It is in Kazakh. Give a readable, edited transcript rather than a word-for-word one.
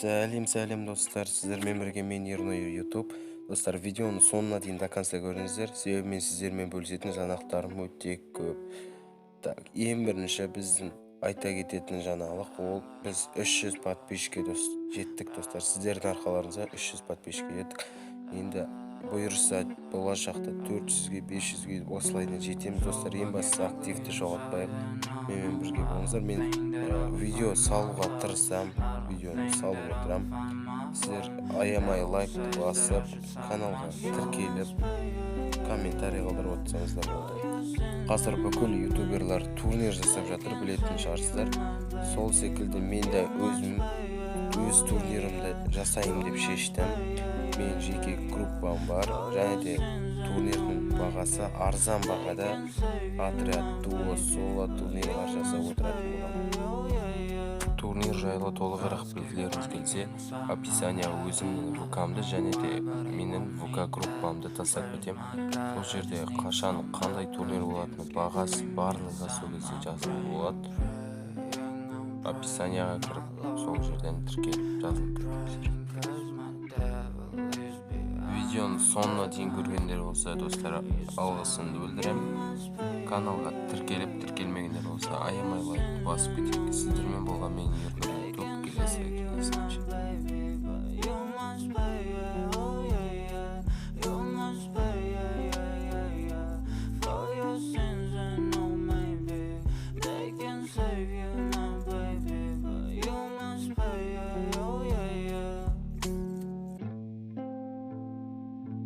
Сәлем достар, сіздермен бірге мен Ерной YouTube. Достар, видеоны соңына дейін до конца көріңіздер, себебі мен сіздермен бөлісетін жаңалықтарым өте көп. Так, ең бірінші біздің айта кететін жаңалық ол біз 300 подписчикке жеттік достар. Сіздердің арқаларыңызға 300 подписчикке жеттік. Енді бұйырса болашақта 400-ге 500-ге осылайдан жетеміз достар. Ең бастысы активті жоғалтпайық. Менімен бірге болыңыздар. Мен видео салуға тырысам, видеоны салып отырам. Сіздер аямай лайк басып, каналға тіркеліп, комментарий қалдырып отырсаңыздар болды. Қазір бүкіл ютуберлар турнир жасап жатыр, білетін шығарсыздар. Сол секілді мен де өз турнирімді жасайым деп шештім. Мен жеке группам бар, және де турнирдің бағасы арзан бағада отряд, дуо, соло турнирлар жасап отыратын боламын. Турнир жайлы толығырақ білгілеріңіз келсе, описанияға өзімнің вкамды және де менің вк группамды тастап кетемін. Сол жерде қашан қандай турнир болатыны бағасы барлығы сол кезде жазылып болады. Описанияға кіріп, сол жерден тіркеліп жазылып кетіңіздер. Видеоны соңына дейін көргендер болса, достар, алғысымды білдіремін. Каналға тіркелмегендер болса, аямай лайк басып кетейік. Сіздермен болған мен Ерной YouTube. Келесі